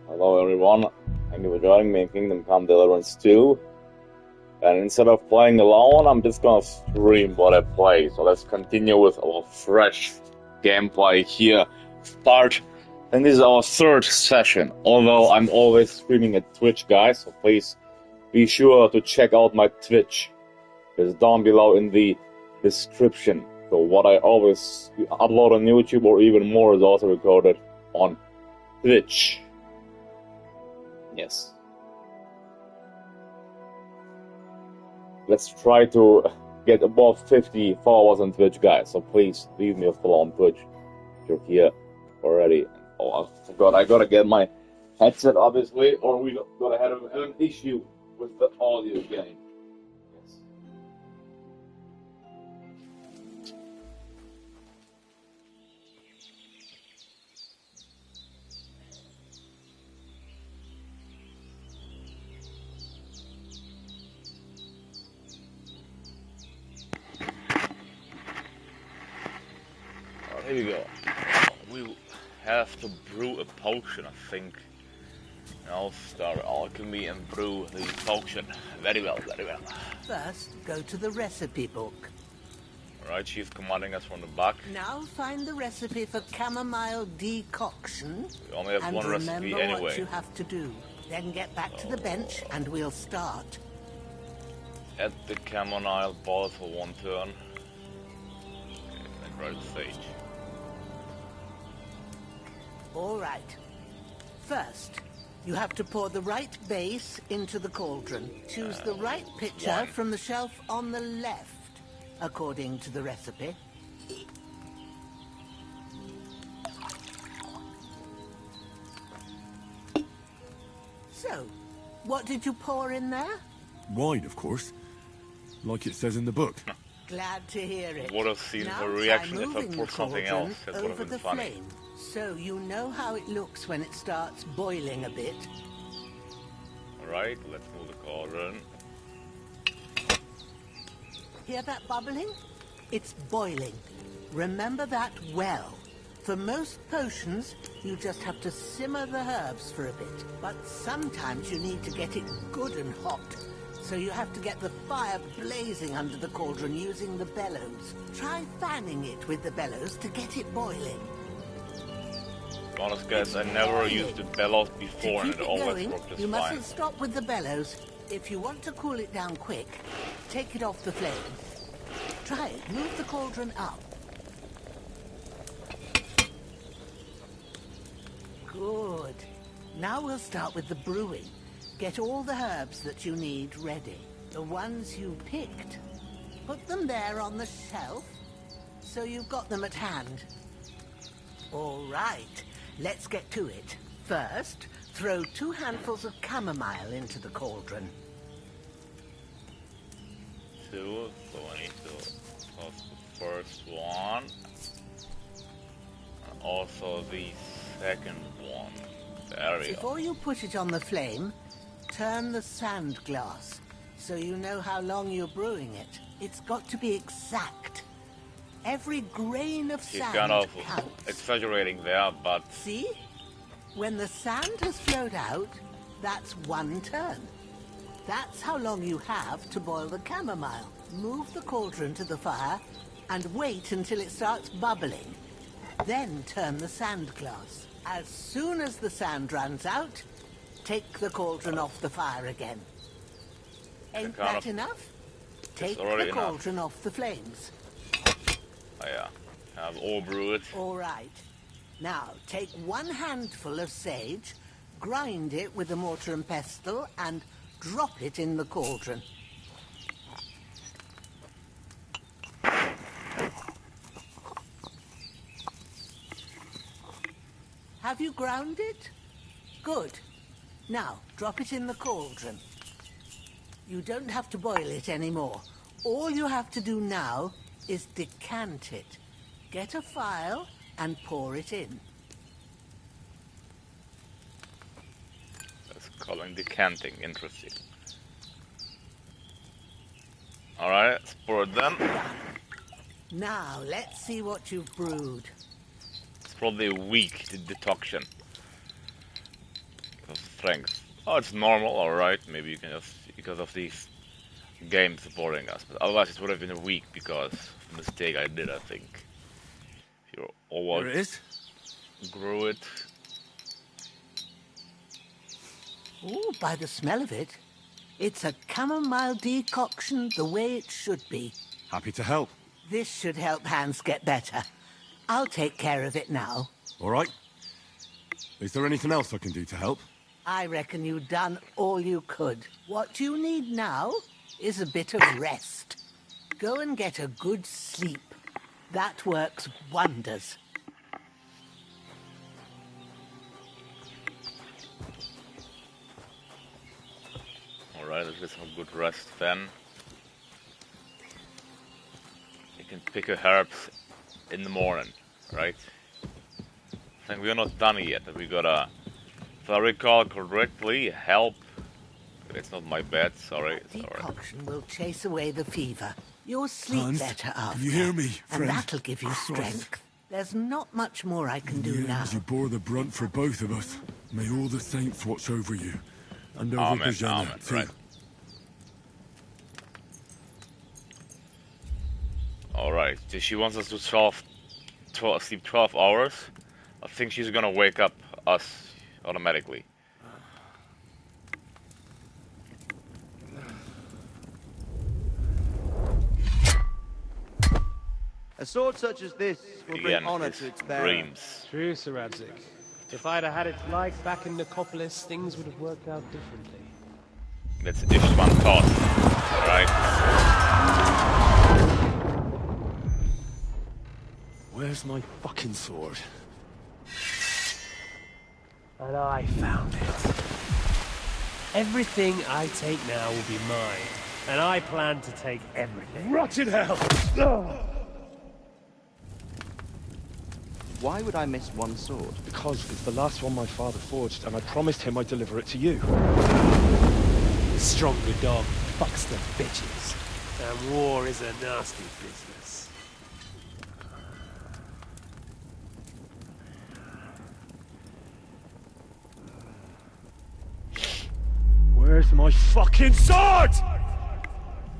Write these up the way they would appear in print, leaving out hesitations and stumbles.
Hello everyone, thank you for joining me in Kingdom Come Deliverance 2. And instead of playing alone, I'm just gonna stream what I play. So let's continue with our fresh gameplay here. And this is our third session. Although I'm always streaming at Twitch, guys, so please be sure to check out my Twitch. It's down below in the description. So what I always upload on YouTube or even more is also recorded on Twitch. Yes. Let's try to get above 50 followers on Twitch, guys. So please leave me a follow on Twitch if you're here already. Oh, I forgot. I gotta get my headset, obviously, or we're gonna have an issue with the audio game. Yes. Here we go. We have to brew a potion, I think. I'll start alchemy and brew the potion. Very well, very well. First, go to the recipe book. Alright, she's commanding us from the back. Now find the recipe for chamomile decoction. We only have one recipe anyway. What you have to do. Then get back to the bench and we'll start. Add the chamomile balls for one turn. Okay, then try the sage. All right. First, you have to pour the right base into the cauldron. Choose the right pitcher from the shelf on the left, according to the recipe. So, what did you pour in there? Wine, of course. Like it says in the book. Glad to hear it. Would have seen now her reaction if I moving put the something cauldron else. That would have over been the funny. flame, so you know how it looks when it starts boiling a bit. Alright, let's move the cauldron. Hear that bubbling? It's boiling. Remember that well. For most potions, you just have to simmer the herbs for a bit. But sometimes you need to get it good and hot. So you have to get the fire blazing under the cauldron using the bellows. Try fanning it with the bellows to get it boiling. Honest guys, I never used the bellows before and it always going, worked just you fine. mustn't stop with the bellows. If you want to cool it down quick, take it off the flame. Try it. Move the cauldron up. Good. Now we'll start with the brewing. Get all the herbs that you need ready. The ones you picked. Put them there on the shelf, so you've got them at hand. All right, let's get to it. First, throw 2 handfuls of chamomile into the cauldron. 2, so I need to toss the first one. And also the second one. There we go. Before you put it on the flame, turn the sand glass, so you know how long you're brewing it. It's got to be exact. Every grain of She's sand kind of counts. exaggerating there, but... See? When the sand has flowed out, that's 1 turn. That's how long you have to boil the chamomile. Move the cauldron to the fire and wait until it starts bubbling. Then turn the sand glass. As soon as the sand runs out, take the cauldron off the fire again. Ain't that enough? Take the cauldron off the flames. Oh yeah, have all brewed. All right. Now, take 1 handful of sage, grind it with a mortar and pestle, and drop it in the cauldron. Have you ground it? Good. Now, drop it in the cauldron. You don't have to boil it anymore. All you have to do now is decant it. Get a phial and pour it in. That's calling decanting, interesting. Alright, let's pour it then. Now, let's see what you've brewed. It's probably weak, the decoction. strength. Oh, it's normal, alright. Maybe you can just, because of these games supporting us. But otherwise it would have been weak because of the mistake I did, I think. If you all There it is. grew it. Oh, by the smell of it, it's a chamomile decoction the way it should be. Happy to help. This should help Hans get better. I'll take care of it now. All right. Is there anything else I can do to help? I reckon you've done all you could. What you need now is a bit of rest. Go and get a good sleep. That works wonders. Alright, let's get some good rest then. You can pick your herbs in the morning, right? I think we're not done yet, but we gotta, if I recall correctly, help. It's not my bed, sorry. Decoction will chase away the fever. You'll sleep Hans, better after. can you hear me, friend? And that'll give you strength. There's not much more I can do now. As you bore the brunt for both of us, may all the saints watch over you. And over Bohemia, too. Right. Alright, so she wants us to sleep 12 hours. I think she's gonna wake up us automatically. A sword such as this will bring honor to its bearer. Dreams. True, Sir Radzik. If I'd have had its like back in Nicopolis, things would have worked out differently. That's Istvan Toth. Alright. Where's my fucking sword? And I found it. Everything I take now will be mine. And I plan to take everything. Rotten hell! Why would I miss one sword? Because it's the last one my father forged, and I promised him I'd deliver it to you. The stronger dog fucks the bitches. And war is a nasty business. Where's my fucking sword?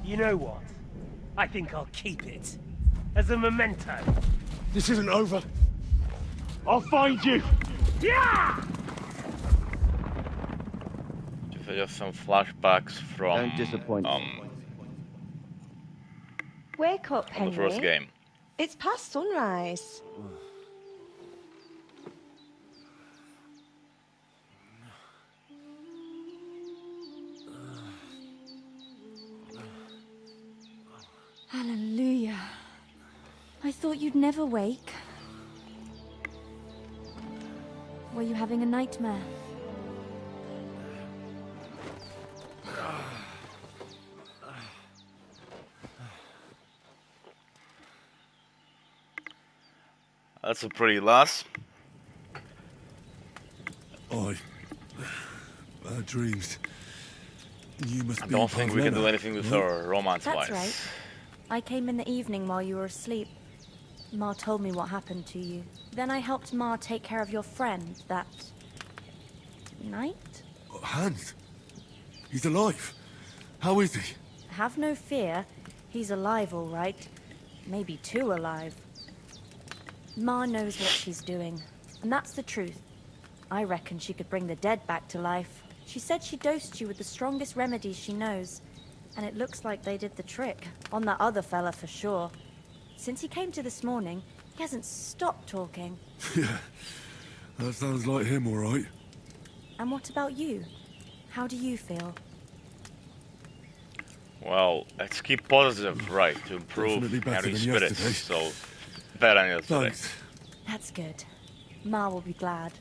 You know what? I think I'll keep it. As a memento. This isn't over. I'll find you! Yeah! Just some flashbacks from Don't disappoint Wake up, from Henry. the first game. It's past sunrise. Hallelujah. I thought you'd never wake. Were you having a nightmare? That's a pretty lass. Bad dreams. You must I be don't think we can do Pavlena, anything with right? her romance-wise. That's right. I came in the evening while you were asleep. Ma told me what happened to you. Then I helped Ma take care of your friend that night? Hans. He's alive. How is he? Have no fear. He's alive, all right. Maybe too alive. Ma knows what she's doing, and that's the truth. I reckon she could bring the dead back to life. She said she dosed you with the strongest remedies she knows, and it looks like they did the trick. On that other fella for sure. Since he came to this morning, he hasn't stopped talking. Yeah, that sounds like him, all right. And what about you? How do you feel? Well, let's keep positive, right, to improve Definitely better Harry's than spirits. yesterday. So, better than yesterday. Thanks. That's good. Ma will be glad.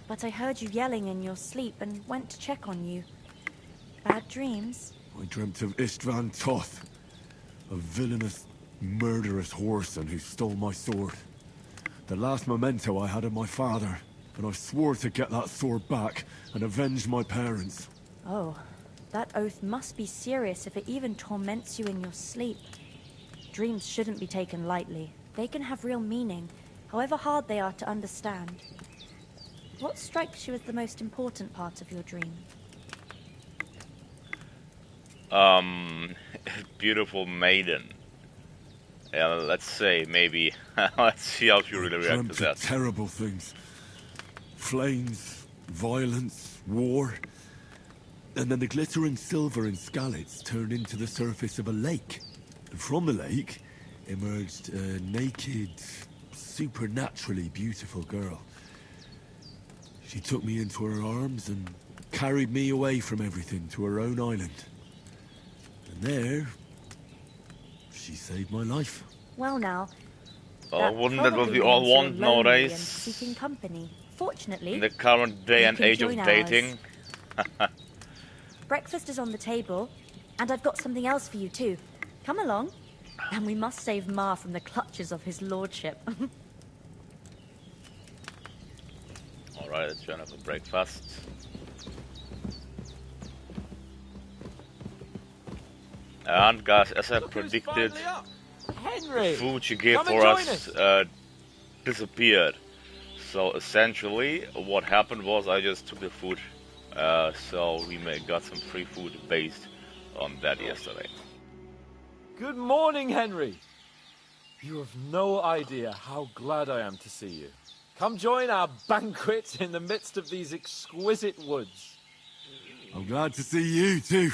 But I heard you yelling in your sleep and went to check on you. Bad dreams? I dreamt of Istvan Toth, a villainous, murderous whoreson who stole my sword. The last memento I had of my father, and I swore to get that sword back and avenge my parents. Oh, that oath must be serious if it even torments you in your sleep. Dreams shouldn't be taken lightly. They can have real meaning, however hard they are to understand. What strikes you as the most important part of your dream? Beautiful maiden. Yeah, let's say, maybe. Let's see how she really reacts to that. Terrible things. Flames, violence, war. And then the glittering silver and scallops turned into the surface of a lake. And from the lake emerged a naked, supernaturally beautiful girl. She took me into her arms and carried me away from everything to her own island. And there, she saved my life. Well now, wouldn't that what we all want nowadays? Seeking company. Fortunately, in the current day and age of dating. Breakfast is on the table, and I've got something else for you too. Come along, and we must save Ma from the clutches of his lordship. Alright, let's join up for breakfast. And guys, as I predicted, Henry, the food she gave for us disappeared. So essentially, what happened was I just took the food, so we got some free food based on that yesterday. Good morning, Henry. You have no idea how glad I am to see you. Come join our banquet in the midst of these exquisite woods. I'm glad to see you too.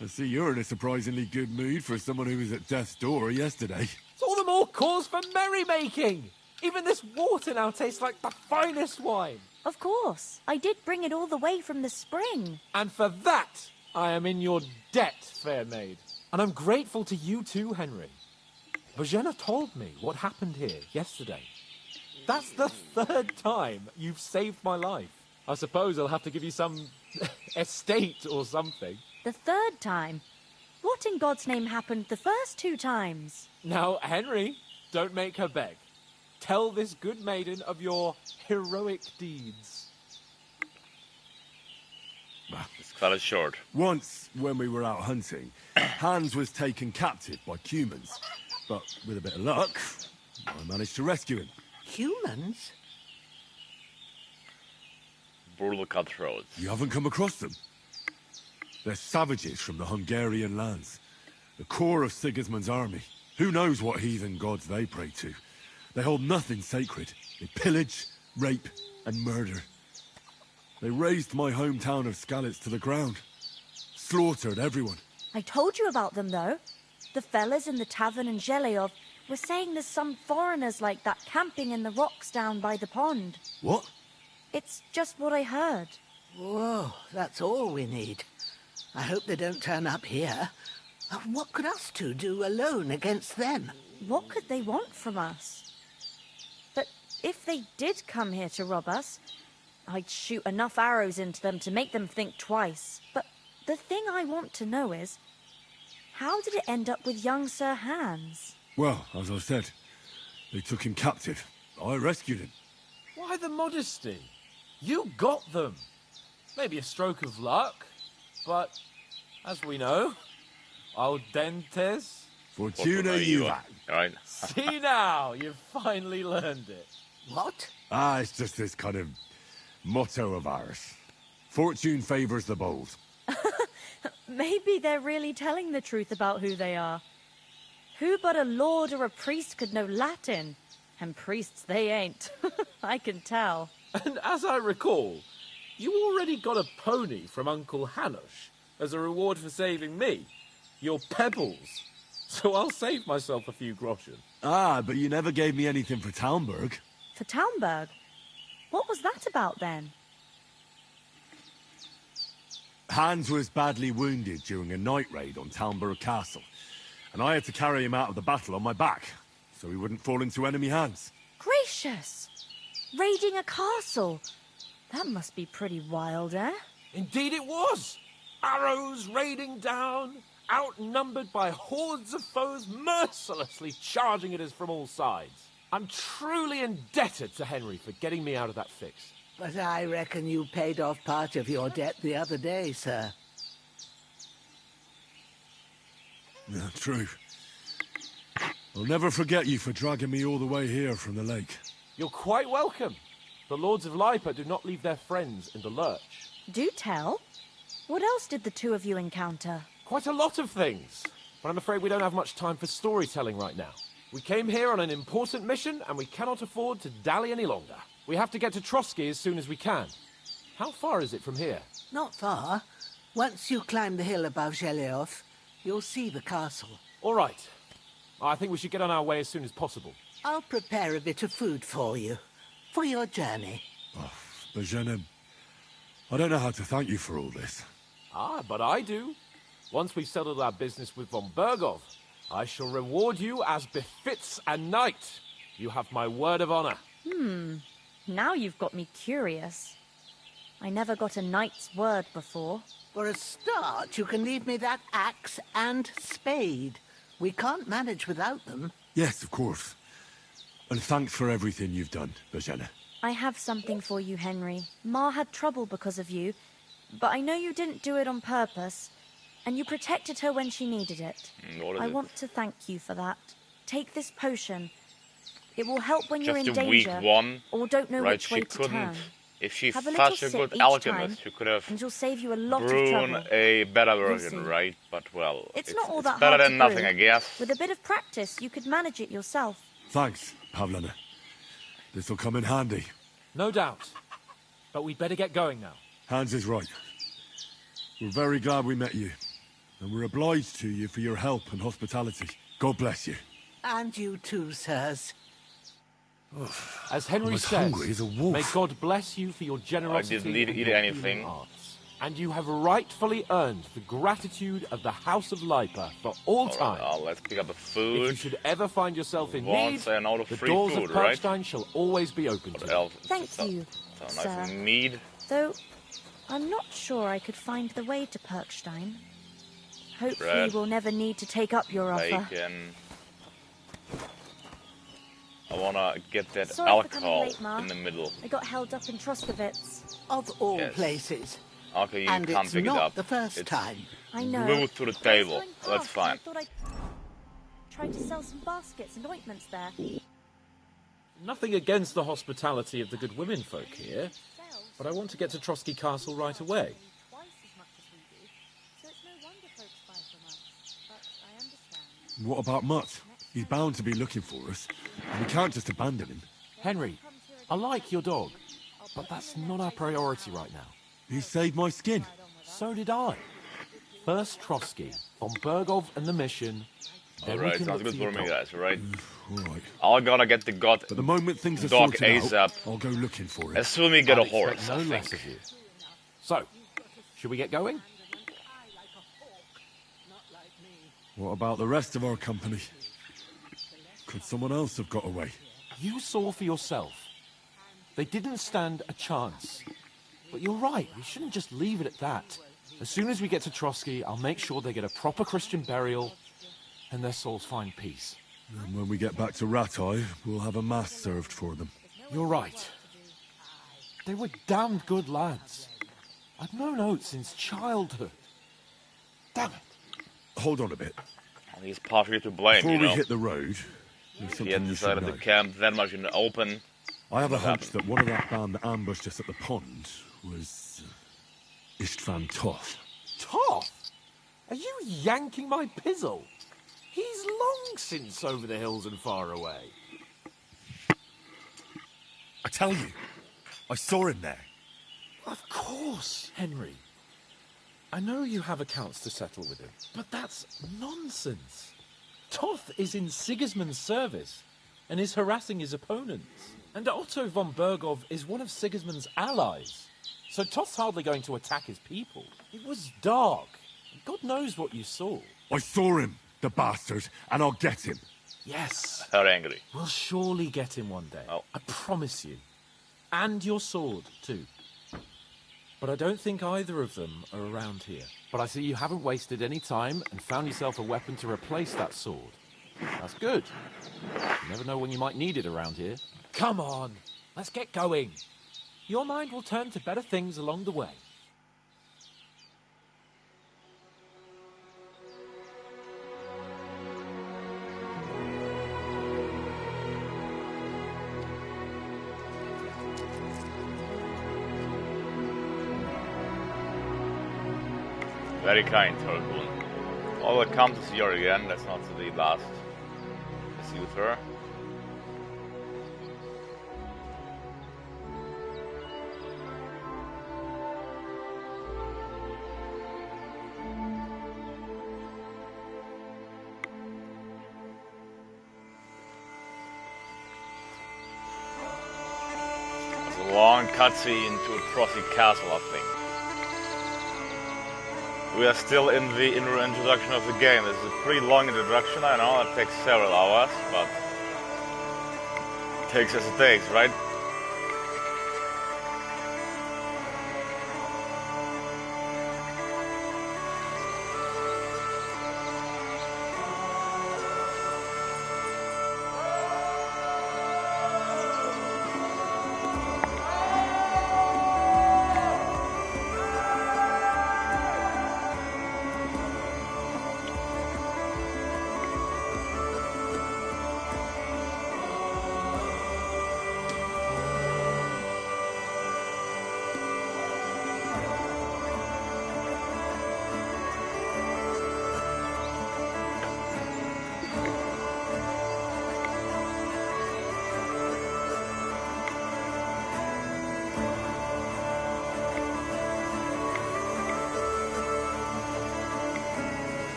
I see you're in a surprisingly good mood for someone who was at death's door yesterday. It's all the more cause for merrymaking. Even this water now tastes like the finest wine. Of course. I did bring it all the way from the spring. And for that, I am in your debt, fair maid. And I'm grateful to you too, Henry. Bohemia told me what happened here yesterday. That's the third time you've saved my life. I suppose I'll have to give you some estate or something. The third time? What in God's name happened the first 2 times? Now, Henry, don't make her beg. Tell this good maiden of your heroic deeds. It's cut it short. Once, when we were out hunting, Hans was taken captive by humans. But with a bit of luck, I managed to rescue him. Humans? Brutal cutthroats. You haven't come across them? They're savages from the Hungarian lands. The core of Sigismund's army. Who knows what heathen gods they pray to? They hold nothing sacred. They pillage, rape, and murder. They razed my hometown of Skalitz to the ground. Slaughtered everyone. I told you about them, though. The fellas in the tavern in Zheleov were saying there's some foreigners like that camping in the rocks down by the pond. What? It's just what I heard. Whoa, that's all we need. I hope they don't turn up here. What could us two do alone against them? What could they want from us? But if they did come here to rob us, I'd shoot enough arrows into them to make them think twice. But the thing I want to know is, how did it end up with young Sir Hans? Well, as I said, they took him captive. I rescued him. Why the modesty? You got them. Maybe a stroke of luck, but as we know, audentes. Fortuna juvat. Right. See now, you've finally learned it. What? It's just this kind of motto of ours. Fortune favors the bold. Maybe they're really telling the truth about who they are. Who but a lord or a priest could know Latin? And priests they ain't. I can tell. And as I recall, you already got a pony from Uncle Hanush as a reward for saving me. Your pebbles. So I'll save myself a few groschen. But you never gave me anything for Talmberg. For Talmberg? What was that about then? Hans was badly wounded during a night raid on Talmberg Castle, and I had to carry him out of the battle on my back, so he wouldn't fall into enemy hands. Gracious! Raiding a castle? That must be pretty wild, eh? Indeed it was! Arrows raining down, outnumbered by hordes of foes mercilessly charging at us from all sides. I'm truly indebted to Henry for getting me out of that fix. But I reckon you paid off part of your debt the other day, sir. Yeah, true. I'll never forget you for dragging me all the way here from the lake. You're quite welcome. The Lords of Lipa do not leave their friends in the lurch. Do tell. What else did the two of you encounter? Quite a lot of things. But I'm afraid we don't have much time for storytelling right now. We came here on an important mission, and we cannot afford to dally any longer. We have to get to Trotsky as soon as we can. How far is it from here? Not far. Once you climb the hill above Zheleov, you'll see the castle. All right. I think we should get on our way as soon as possible. I'll prepare a bit of food for you, for your journey. Oh, Bohemia, I don't know how to thank you for all this. Ah, but I do. Once we've settled our business with von Bergov, I shall reward you as befits a knight. You have my word of honor. Now you've got me curious. I never got a knight's word before. For a start, you can leave me that axe and spade. We can't manage without them. Yes, of course. And thanks for everything you've done, Bohemia. I have something for you, Henry. Ma had trouble because of you, but I know you didn't do it on purpose, and you protected her when she needed it. I want to thank you for that. Take this potion. It will help when you're in Just a danger, weak one, or don't know right? which way She to couldn't. turn. If she's Have a little such a sip good each alchemist, time, she could have and you'll save you a lot of brewn trouble. a better You'll version, see. right? But well, It's not all that better hard to than nothing, brew. I guess. With a bit of practice, you could manage it yourself. Thanks, Pavlana. This'll come in handy. No doubt. But we'd better get going now. Hans is right. We're very glad we met you. And we're obliged to you for your help and hospitality. God bless you. And you too, sirs. As Henry as says, hungry as a wolf. may God bless you for your generosity didn't and eat your anything. healing arts. And you have rightfully earned the gratitude of the House of Lipa for all time. Alright, let's pick up the If food. you should ever find yourself in Once need, I know the the free doors food, of right? Perkstein shall always be open What to you. else? Thank you, So nice sir. mead. Though, I'm not sure I could find the way to Perkstein. Hopefully Bread. we'll never need to take up your offer. Bacon. I wanna get that Sorry for coming alcohol late, Ma. in the middle. I got held up in Troskovitz. Of all Yes. places. Okay, you And can't it's pick it not up. the first It's time. I know. glued to the I was table. going That's past and I fine. thought I'd try to sell some baskets and ointments there. Nothing against the hospitality of the good women folk here, but I want to get to Trotsky Castle right away. Twice as much as we do, so it's no wonder folks buy from us. But I understand. What about Mutt? He's bound to be looking for us. And we can't just abandon him. Henry, I like your dog, but that's not our priority right now. He saved my skin. So did I. First Trotsky, von Bergov and the mission. Then we Alright, can sounds look good for for your me, dog. guys, right? All right. I gotta get the god But the moment things are dog sorted ASAP. out, I'll go looking for him. As soon as we get a I'd horse, expect I no less think. of you. So, should we get going? What about the rest of our company? Could someone else have got away? You saw for yourself. They didn't stand a chance. But you're right, we shouldn't just leave it at that. As soon as we get to Trotsky, I'll make sure they get a proper Christian burial and their souls find peace. And when we get back to Ratai, we'll have a mass served for them. You're right. They were damned good lads. I've known Oates since childhood. Damn it. Hold on a bit. He's partially to blame, Before you we know. hit the road, there's He something had you should decided know. to camp that much in the open. I have a What hunch happened? that one of that band that ambushed us at the pond was Istvan Toth. Toth? Are you yanking my pizzle? He's long since over the hills and far away. I tell you, I saw him there. Of course, Henry. I know you have accounts to settle with him, but that's nonsense. Toth is in Sigismund's service and is harassing his opponents. And Otto von Bergov is one of Sigismund's allies. So Toth's hardly going to attack his people. It was dark. God knows what you saw. I saw him, the bastard, and I'll get him. Yes. Her angry. We'll surely get him one day. Oh. I promise you. And your sword, too. But I don't think either of them are around here. But I see you haven't wasted any time and found yourself a weapon to replace that sword. That's good. You never know when you might need it around here. Come on, let's get going. Your mind will turn to better things along the way. Very kind, Torgun. Oh, welcome to see her again. That's not the last. See with her. It's a long cutscene into a frothy castle, I think. We are still in the introduction of the game. This is a pretty long introduction, I know, it takes several hours, but it takes as it takes, right?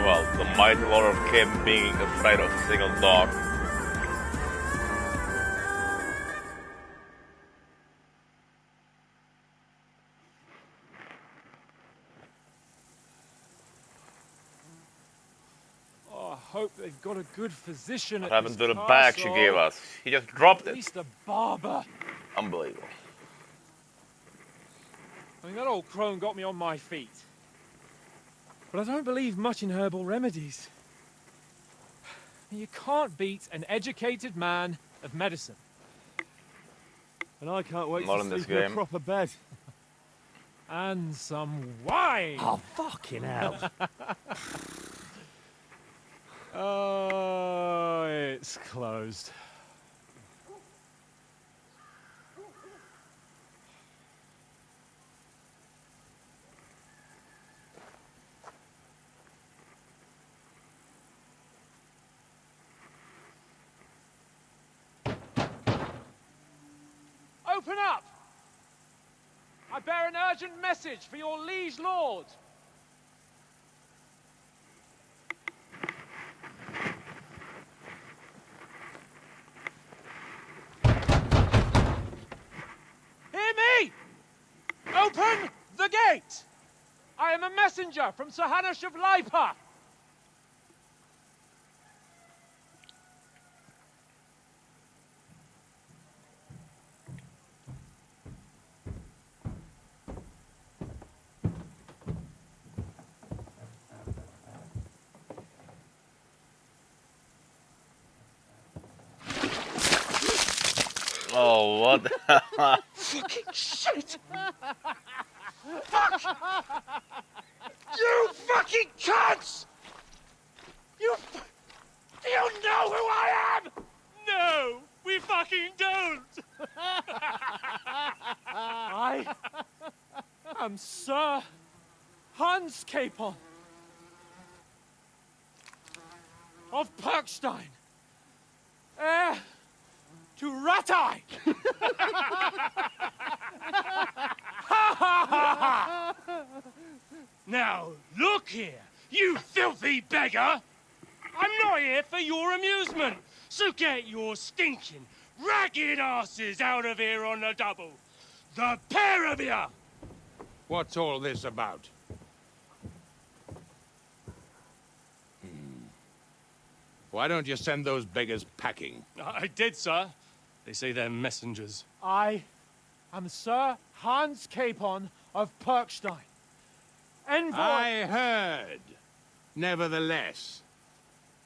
Well, the mighty lord of Kim being afraid of a single dog. Oh, I hope they've got a good physician What at happened this to the bag she castle. gave us? He just dropped At it. least a barber. Unbelievable. I mean, that old crone got me on my feet. But I don't believe much in herbal remedies. You can't beat an educated man of medicine. And I can't wait Not to in this sleep in a game. proper bed. And some wine! Oh, fucking hell. Oh, it's closed. Open up! I bear an urgent message for your liege lord. Hear me! Open the gate! I am a messenger from Sir Hanush of Lipa. Oh, what? Fucking shit! Fuck! You fucking cunts! Do you know who I am? No, we fucking don't. I am Sir Hans Capon of Perkstein, heir to Ratai. Now, look here, you filthy beggar! I'm not here for your amusement. So get your stinking, ragged asses out of here on the double. The pair of you! What's all this about? Why don't you send those beggars packing? I did, sir. They say they're messengers. I am Sir Hans Capon of Perkstein. Envoy... I heard. Nevertheless,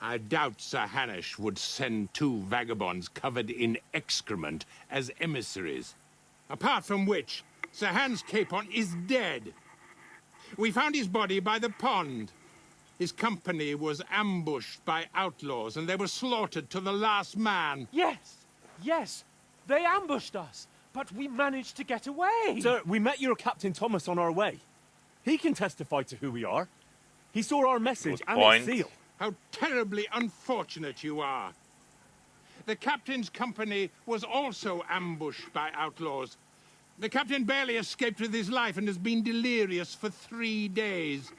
I doubt Sir Hanush would send 2 vagabonds covered in excrement as emissaries. Apart from which, Sir Hans Capon is dead. We found his body by the pond. His company was ambushed by outlaws, and they were slaughtered to the last man. Yes, they ambushed us, but we managed to get away. Sir, we met your Captain Thomas on our way. He can testify to who we are. He saw our message and its seal. How terribly unfortunate you are. The captain's company was also ambushed by outlaws. The captain barely escaped with his life and has been delirious for 3 days.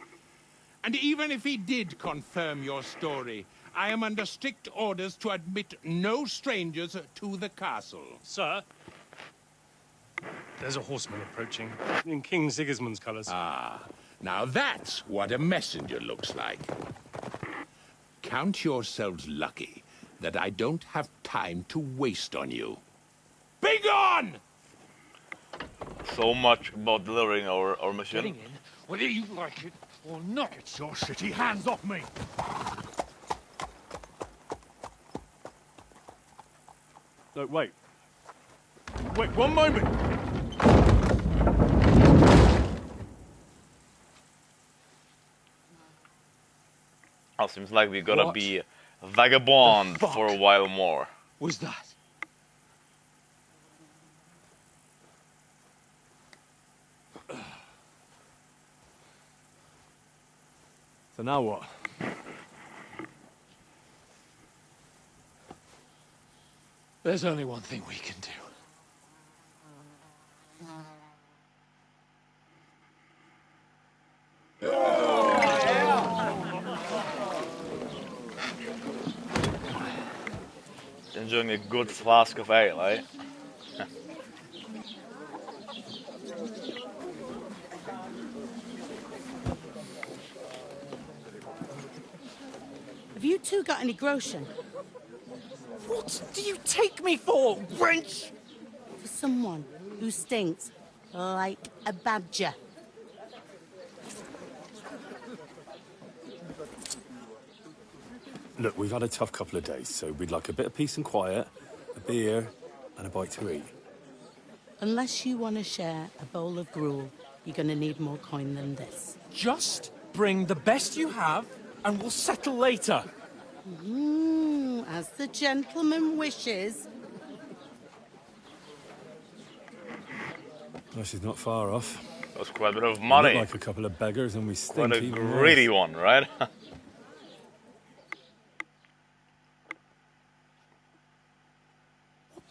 And even if he did confirm your story, I am under strict orders to admit no strangers to the castle. Sir, there's a horseman approaching, in King Sigismund's colours. Ah, now that's what a messenger looks like. Count yourselves lucky that I don't have time to waste on you. Be gone! So much about delivering our mission. Getting in, whether you like it or not. Get your shitty hands off me! No, wait. Wait, one moment! Oh, seems like we gotta be a vagabond for a while more. Was that? So now what? There's only one thing we can do. Enjoying a good flask of ale, eh? Have you two got any groschen? What do you take me for, wench? For someone who stinks like a badger. Look, we've had a tough couple of days, so we'd like a bit of peace and quiet, a beer, and a bite to eat. Unless you want to share a bowl of gruel, you're going to need more coin than this. Just bring the best you have, and we'll settle later. As the gentleman wishes. Well, she's not far off. That's quite a bit of money. We look like a couple of beggars, and we stink Quite a even greedy worse. one, right? What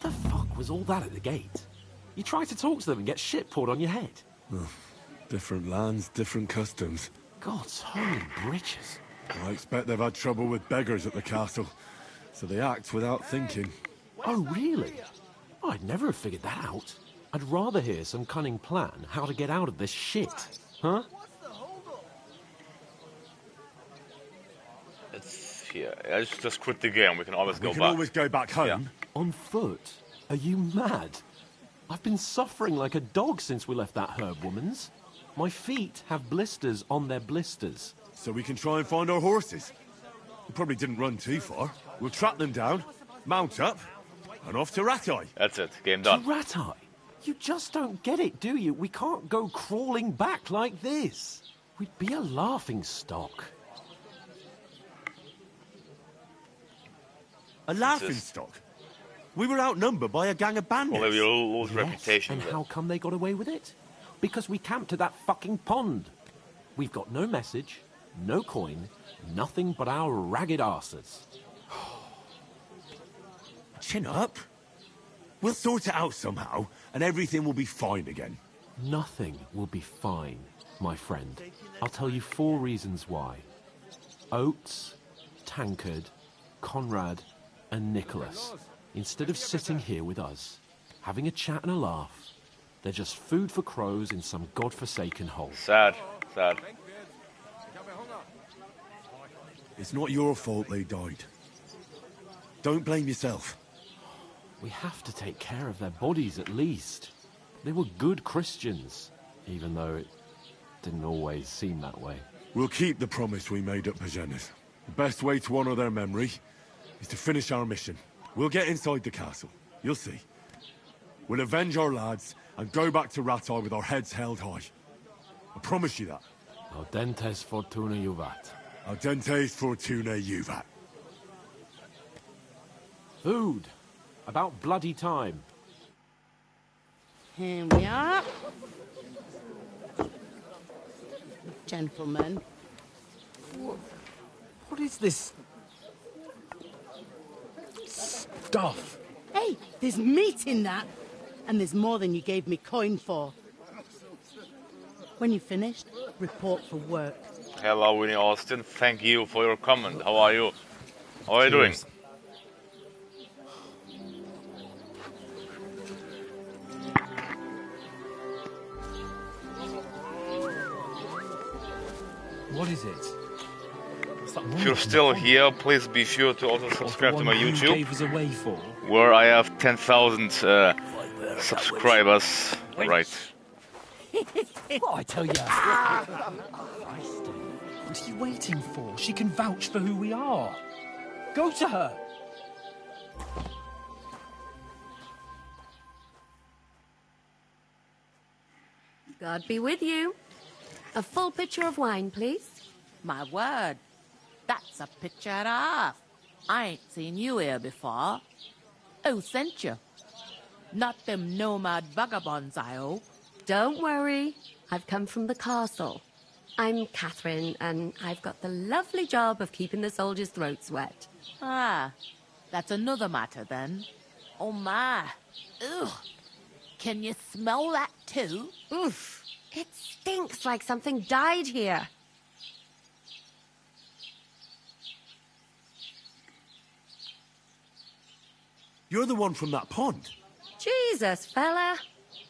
the fuck was all that at the gate? You try to talk to them and get shit poured on your head. Oh, different lands, different customs. God's holy britches. I expect they've had trouble with beggars at the castle, so they act without thinking. Oh, really? I'd never have figured that out. I'd rather hear some cunning plan how to get out of this shit. Huh? It's here. I just quit the game. We can always go back. We can always go back home. Yeah. On foot? Are you mad? I've been suffering like a dog since we left that herb woman's. My feet have blisters on their blisters. So we can try and find our horses. We probably didn't run too far. We'll track them down, mount up, and off to Ratai. That's it. Game done. To Ratai? You just don't get it, do you? We can't go crawling back like this. We'd be a laughing stock. A laughing stock? We were outnumbered by a gang of bandits. Well, we'll lose Yes, reputation. and then. how come they got away with it? Because we camped at that fucking pond. We've got no message, no coin, nothing but our ragged arses. Chin up. We'll sort it out somehow, and everything will be fine again. Nothing will be fine, my friend. I'll tell you 4 reasons why. Oats, Tancred, Conrad, and Nicholas, instead of sitting here with us, having a chat and a laugh, they're just food for crows in some godforsaken hole. Sad, sad. It's not your fault they died. Don't blame yourself. We have to take care of their bodies at least. They were good Christians, even though it didn't always seem that way. We'll keep the promise we made at Bohemia. The best way to honor their memory is to finish our mission. We'll get inside the castle. You'll see. We'll avenge our lads and go back to Ratai with our heads held high. I promise you that. Audentes fortuna juvat. Audentes fortuna juvat. Food. About bloody time. Here we are. Gentlemen. What is this stuff? Hey, there's meat in that. And there's more than you gave me coin for. When you're finished, report for work. Hello, Winnie Austin. Thank you for your comment. How are you? How are you doing? What is it? If you're still here, please be sure to also subscribe to my YouTube, gave us away for? where I have 10,000 subscribers. Right. What I tell you? What are you waiting for? She can vouch for who we are. Go to her. God be with you. A full pitcher of wine, please. My word, that's a picture and a half. I ain't seen you here before. Who sent you? Not them nomad vagabonds, I hope. Don't worry. I've come from the castle. I'm Catherine, and I've got the lovely job of keeping the soldiers' throats wet. Ah, that's another matter then. Oh my. Ugh. Can you smell that too? Oof. It stinks like something died here. You're the one from that pond. Jesus, fella.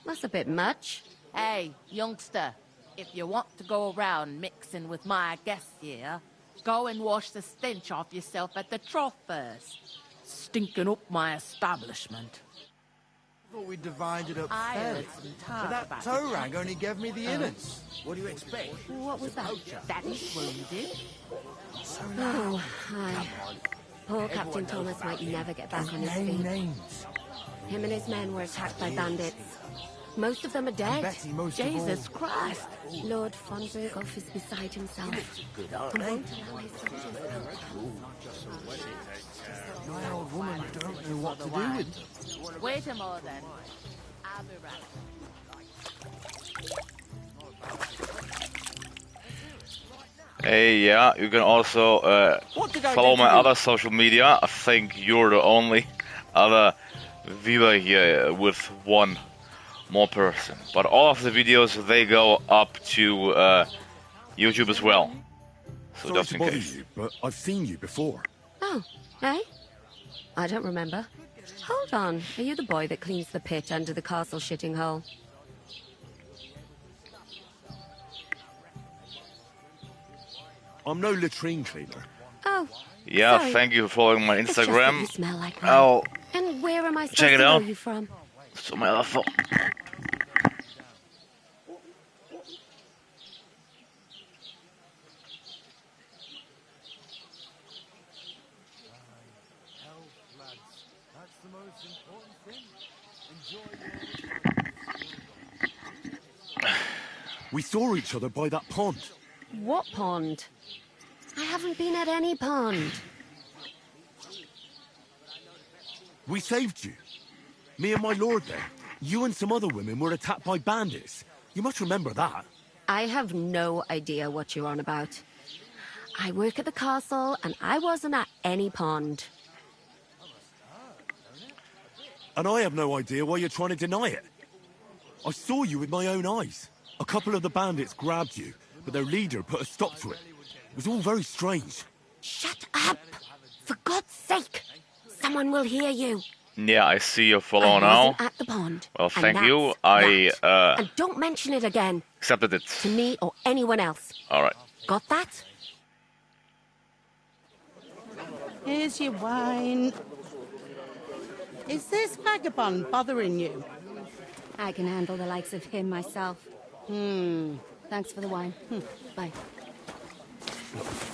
That's a bit much. Hey, youngster, if you want to go around mixing with my guests here, go and wash the stench off yourself at the trough first. Stinking up my establishment. I thought we divided up I fairly. heard some talk But that about toe it. rag only gave me the innards. What do you expect? What was that? That is wounded. Oh, hi. Poor Captain Thomas might never get back on his feet. Names. Him and his men were attacked by bandits. Most of them are dead. Betty, most Jesus of all. Christ. Lord Fonberg is beside himself. And won't allow his soldiers out. My old woman don't know what to do with them. Wait a moment then. I'll be right. Hey, yeah, you can also follow my other social media. I think you're the only other viewer here with one more person. But all of the videos, they go up to YouTube as well. So Sorry just to in bother case. you, but I've seen you before. Oh, eh? I don't remember. Hold on. Are you the boy that cleans the pit under the castle shitting hole? I'm no latrine cleaner. Oh. Yeah, sorry. thank you for following my It's just that you Instagram. smell like one. I'll And where am I supposed check it to know out. you from? It's on my other phone. We saw each other by that pond. What pond? I haven't been at any pond. We saved you. Me and my lord there. You and some other women were attacked by bandits. You must remember that. I have no idea what you're on about. I work at the castle, and I wasn't at any pond. And I have no idea why you're trying to deny it. I saw you with my own eyes. A couple of the bandits grabbed you, but their leader put a stop to it. It was all very strange. Shut up! For God's sake! Someone will hear you. Yeah, I see you follow I now. wasn't at the pond. Well, thank and you. that's that. And don't mention it again. Accepted it. To me or anyone else. Alright. Got that? Here's your wine. Is this vagabond bothering you? I can handle the likes of him myself. Thanks for the wine. Bye.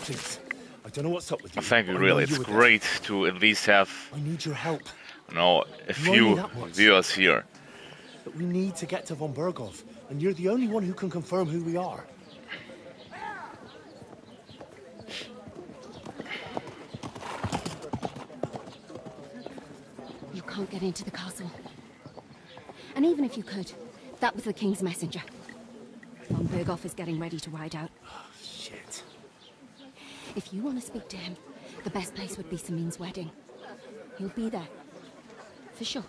Please. I don't know what's up with you. Thank you, really. It's great to at least have, I need your help. a few viewers here. But we need to get to von Berghoff, and you're the only one who can confirm who we are. You can't get into the castle. And even if you could, that was the King's messenger. Von Berghoff is getting ready to ride out. Oh, shit. If you want to speak to him, the best place would be Samin's wedding. He'll be there. For sure.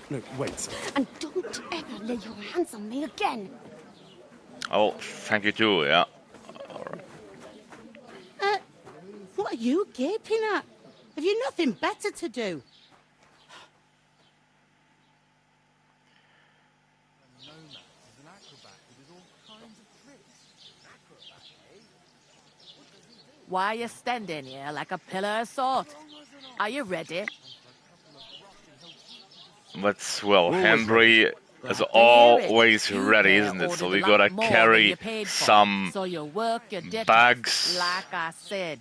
No, wait. And don't ever lay your hands on me again. Oh, thank you too, yeah. Alright. What are you gaping at? Have you nothing better to do? Why are you standing here like a pillar of salt? Are you ready? But, well, Henry is always ready, isn't it? So we gotta carry some so you work your bags. Like I said.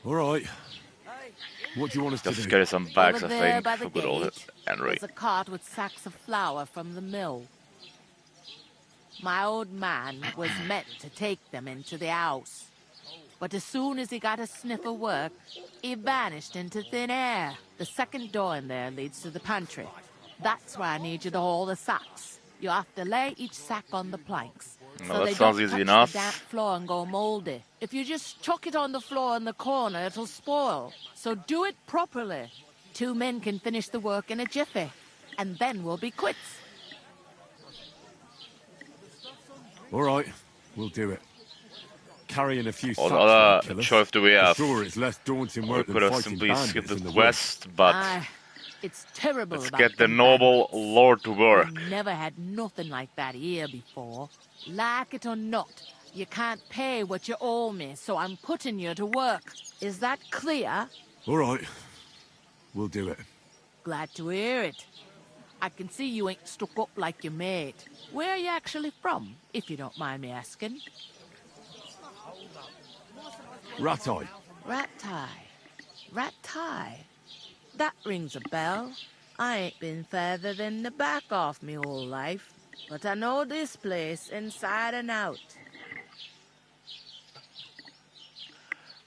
Alright. What do you want us to do? Just carry some bags, Over I there think, by the for good old gate, Henry. there's a cart with sacks of flour from the mill. My old man was meant to take them into the house. But as soon as he got a sniff of work, he vanished into thin air. The second door in there leads to the pantry. That's where I need you to haul the sacks. You have to lay each sack on the planks. No, so that they sounds don't easy touch enough. the damp floor and go moldy. If you just chuck it on the floor in the corner, it'll spoil. So do it properly. 2 men can finish the work in a jiffy. And then we'll be quits. Alright, we'll do it. Carrying a few What sacks other will kill us. choice do we have? Sure, it's less daunting We work could than have fighting simply bandits skipped the in the quest, but It's terrible. let's about get the them noble bandits. lord to work. We never had nothing like that here before. Like it or not, you can't pay what you owe me, so I'm putting you to work. Is that clear? Alright, we'll do it. Glad to hear it. I can see you ain't stuck up like your mate. Where are you actually from, if you don't mind me asking? Ratai. Ratai. That rings a bell. I ain't been further than the back off me whole life, but I know this place inside and out.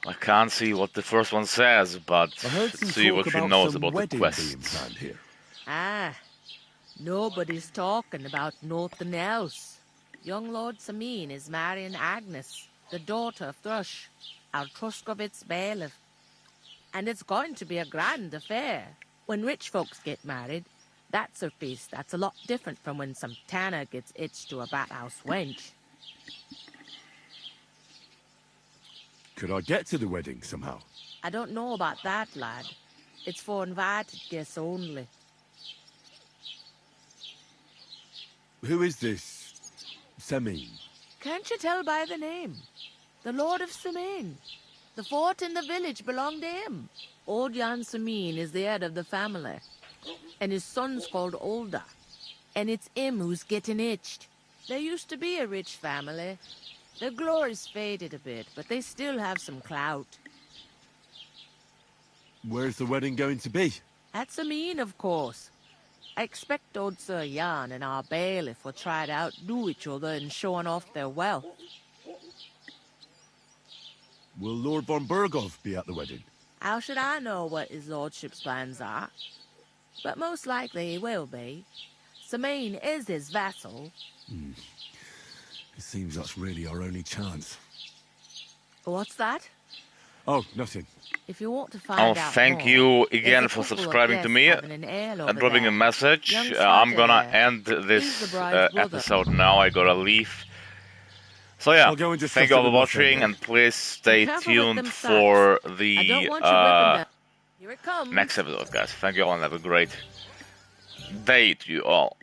I can't see what the first one says, but I heard let's some see talk what she about knows some about the wedding quest. being planned here. Nobody's talking about nothing else. Young Lord Samin is marrying Agnes, the daughter of Thrush, our Truskovitz bailiff. And it's going to be a grand affair. When rich folks get married, that's a feast that's a lot different from when some tanner gets hitched to a bathhouse wench. Could I get to the wedding somehow? I don't know about that, lad. It's for invited guests only. Who is this Samin? Can't you tell by the name? The Lord of Samin. The fort and the village belong to him. Old Jan Samin is the head of the family, and his son's called Olda. And it's him who's getting hitched. There used to be a rich family. Their glory's faded a bit, but they still have some clout. Where's the wedding going to be? At Samin, of course. I expect old Sir Jan and our bailiff will try to outdo each other in showing off their wealth. Will Lord von Berghoff be at the wedding? How should I know what his lordship's plans are? But most likely he will be. Samin is his vassal. It seems that's really our only chance. What's that? Oh, nothing. If you want to find out Thank more, you there's again a for couple of subscribing to guests me having an ale over and dropping there. a message. Young I'm Santa gonna there. end He's this the bride's brother. episode now. I gotta leave. So yeah, thank you all for watching, and please stay tuned for the Here it comes. next episode, guys. Thank you all, and have a great day to you all.